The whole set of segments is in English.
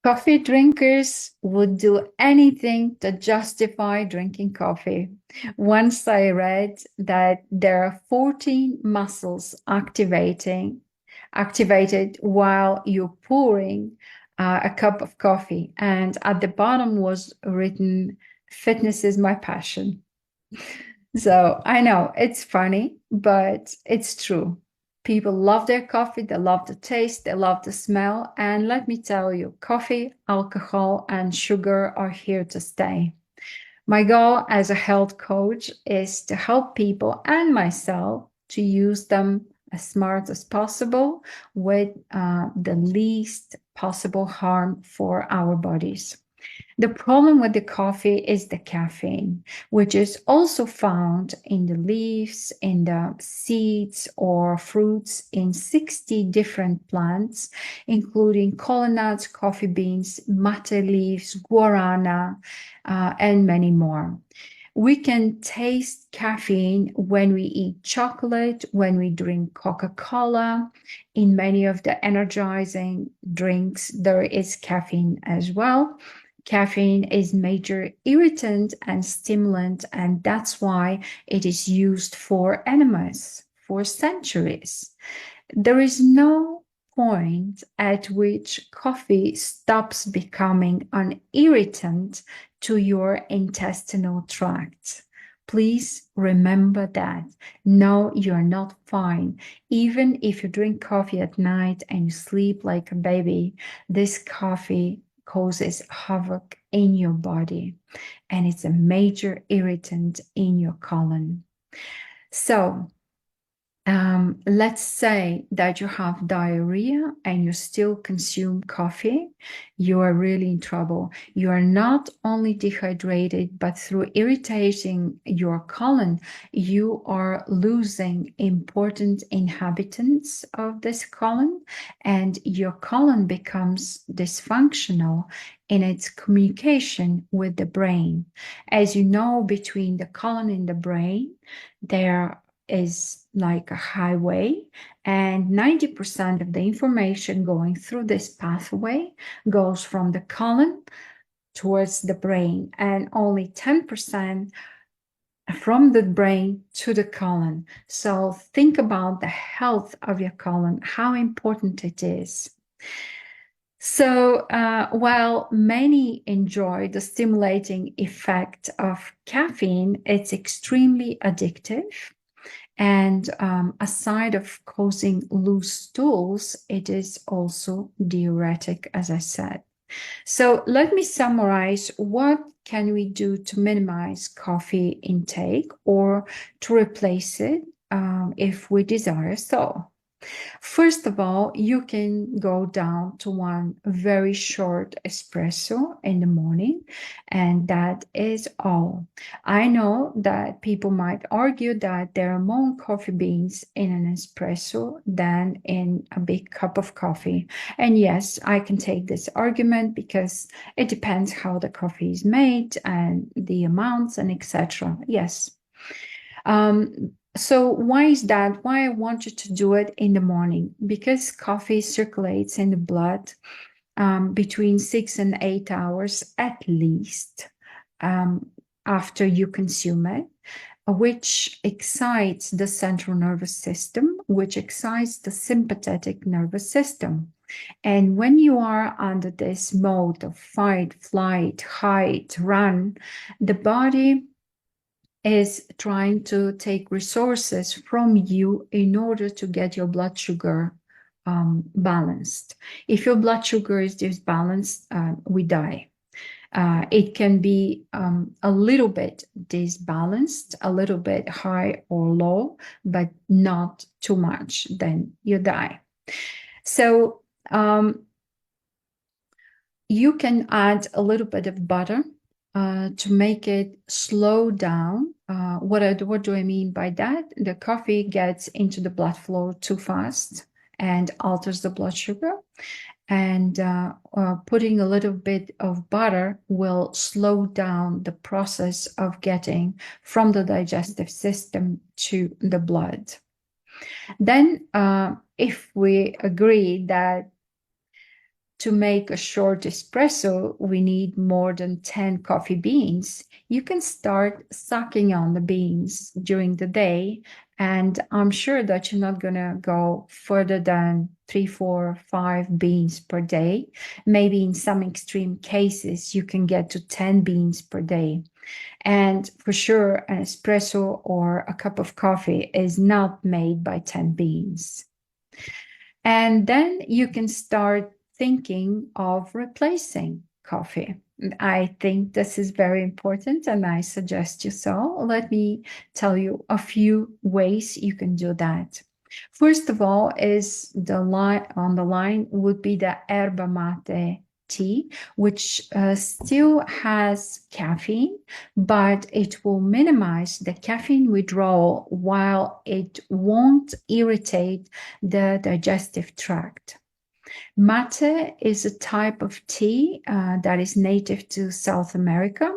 Coffee drinkers would do anything to justify drinking coffee. Once I read that there are 14 muscles activated while you're pouring a cup of coffee, and at the bottom was written, "Fitness is my passion." So I know it's funny, but it's true. People love their coffee, they love the taste, they love the smell. And let me tell you, coffee, alcohol, and sugar are here to stay. My goal as a health coach is to help people and myself to use them as smart as possible with the least possible harm for our bodies. The problem with the coffee is the caffeine, which is also found in the leaves, in the seeds or fruits in 60 different plants, including cola nuts, coffee beans, matcha leaves, guarana, and many more. We can taste caffeine when we eat chocolate, when we drink Coca-Cola. In many of the energizing drinks, there is caffeine as well. Caffeine is major irritant and stimulant, and that's why it is used for enemas for centuries. There is no point at which coffee stops becoming an irritant to your intestinal tract. Please remember that. No, you're not fine. Even if you drink coffee at night and you sleep like a baby, this coffee causes havoc in your body, and it's a major irritant in your colon. So let's say that you have diarrhea and you still consume coffee, you are really in trouble. You are not only dehydrated, but through irritating your colon, you are losing important inhabitants of this colon, and your colon becomes dysfunctional in its communication with the brain. As you know, between the colon and the brain, there is like a highway, and 90% of the information going through this pathway goes from the colon towards the brain, and only 10% from the brain to the colon. So think about the health of your colon, how important it is. So while many enjoy the stimulating effect of caffeine, it's extremely addictive. And aside of causing loose stools, it is also diuretic, as I said. So let me summarize, what can we do to minimize coffee intake or to replace it if we desire so? First of all, you can go down to one very short espresso in the morning, and that is all. I know that people might argue that there are more coffee beans in an espresso than in a big cup of coffee. And yes, I can take this argument because it depends how the coffee is made and the amounts and etc. Yes. So why is that? Why I want you to do it in the morning? Because coffee circulates in the blood between 6 and 8 hours at least after you consume it, which excites the central nervous system, which excites the sympathetic nervous system. And when you are under this mode of fight, flight, hide, run, the body is trying to take resources from you in order to get your blood sugar balanced. If your blood sugar is disbalanced, we die. It can be a little bit disbalanced, a little bit high or low, but not too much, then you die. So you can add a little bit of butter to make it slow down. What do I mean by that? The coffee gets into the blood flow too fast and alters the blood sugar. And putting a little bit of butter will slow down the process of getting from the digestive system to the blood. Then if we agree that To make a short espresso, we need more than 10 coffee beans. You can start sucking on the beans during the day, and I'm sure that you're not going to go further than 3, 4, 5 beans per day. Maybe in some extreme cases, you can get to 10 beans per day. And for sure, an espresso or a cup of coffee is not made by 10 beans. And then you can start thinking of replacing coffee. I think this is very important and I suggest you so. Let me tell you a few ways you can do that. First of all, is the line on the line would be the yerba mate tea, which still has caffeine, but it will minimize the caffeine withdrawal while it won't irritate the digestive tract. Mate is a type of tea that is native to South America.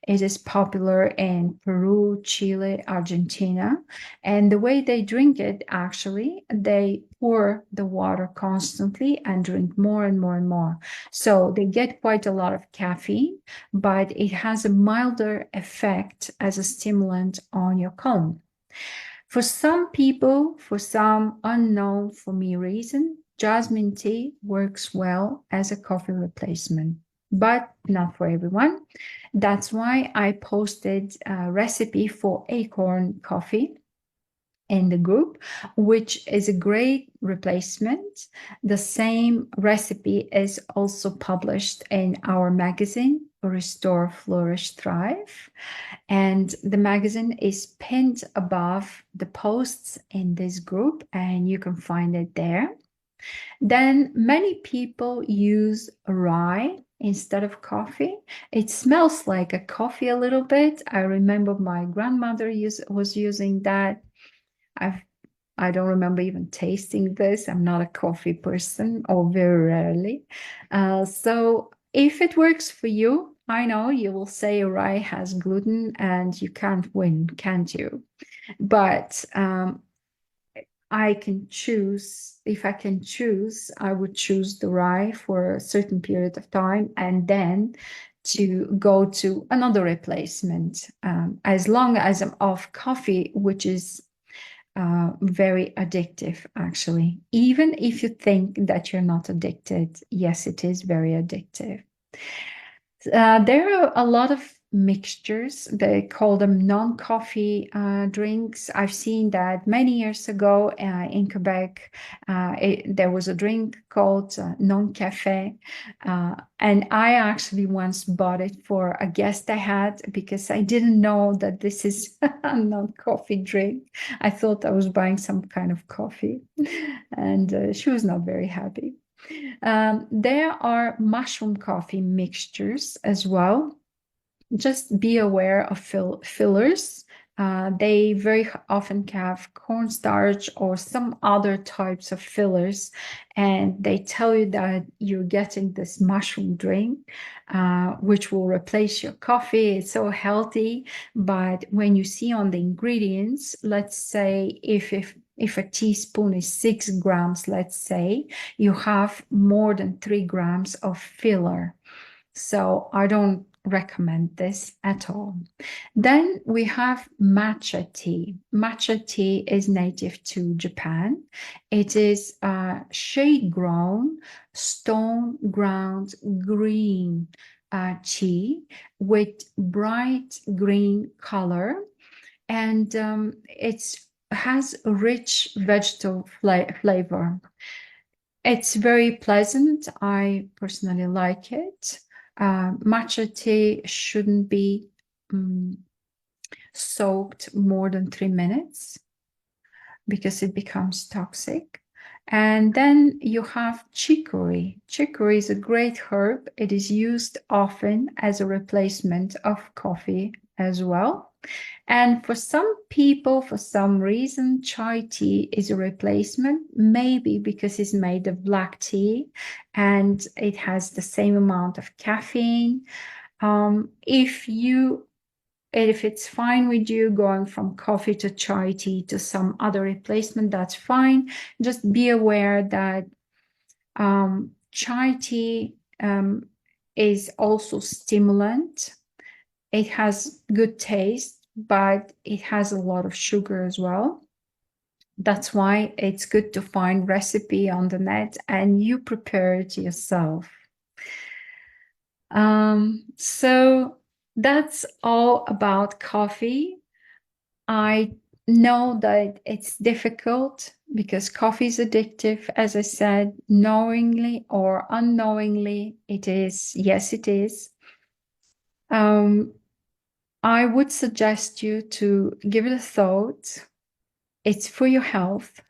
It is popular in Peru, Chile, Argentina. And the way they drink it, actually, they pour the water constantly and drink more and more and more. So they get quite a lot of caffeine, but it has a milder effect as a stimulant on your colon. For some people, for some unknown for me reason, jasmine tea works well as a coffee replacement, but not for everyone. That's why I posted a recipe for acorn coffee in the group, which is a great replacement. The same recipe is also published in our magazine, Restore, Flourish, Thrive. And the magazine is pinned above the posts in this group, and you can find it there. Then many people use rye instead of coffee. It smells like a coffee a little bit. I remember my grandmother was using that. I've I don't remember even tasting this. I'm not a coffee person, or very rarely. So if it works for you, I know you will say rye has gluten and you can't win, can't you? But I can choose, if I can choose, I would choose the rye for a certain period of time and then to go to another replacement. As long as I'm off coffee, which is very addictive, actually. Even if you think that you're not addicted, yes, it is very addictive. There are a lot of mixtures. They call them non-coffee drinks. I've seen that many years ago in Quebec. There was a drink called non-cafe. And I actually once bought it for a guest I had because I didn't know that this is a non-coffee drink. I thought I was buying some kind of coffee. And she was not very happy. There are mushroom coffee mixtures as well. Just be aware of fillers. They very often have cornstarch or some other types of fillers, and they tell you that you're getting this mushroom drink, which will replace your coffee. It's so healthy, but when you see on the ingredients, let's say if a teaspoon is 6 grams, let's say, you have more than 3 grams of filler. So I don't recommend this at all. Then we have matcha tea. Matcha tea is native to Japan. It is shade grown, stone ground green tea with bright green color, and it has a rich vegetable flavor. It's very pleasant. I personally like it. Matcha tea shouldn't be soaked more than 3 minutes because it becomes toxic. And then you have chicory. Chicory is a great herb. It is used often as a replacement of coffee as well. And for some people, for some reason, chai tea is a replacement, maybe because it's made of black tea and it has the same amount of caffeine. If it's fine with you going from coffee to chai tea to some other replacement, that's fine. Just be aware that chai tea is also stimulant. It has good taste, but it has a lot of sugar as well. That's why it's good to find recipe on the net and you prepare it yourself. So that's all about coffee. I know that it's difficult because coffee is addictive, as I said, knowingly or unknowingly, it is. Yes, it is. Um, I would suggest you to give it a thought. It's for your health.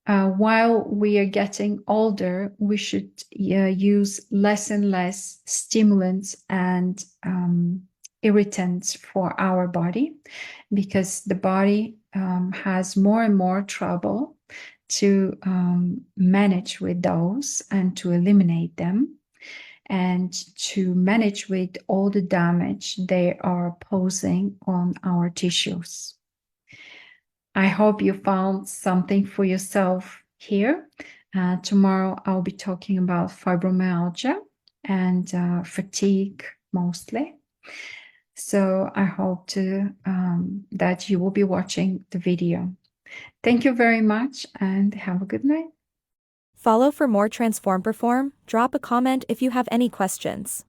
While we are getting older, we should use less and less stimulants and irritants for our body because the body has more and more trouble to manage with those and to eliminate them and to manage with all the damage they are posing on our tissues. I hope you found something for yourself here. Tomorrow I'll be talking about fibromyalgia and fatigue mostly. So I hope that you will be watching the video. Thank you very much and have a good night. Follow for more Transform Perform. Drop a comment if you have any questions.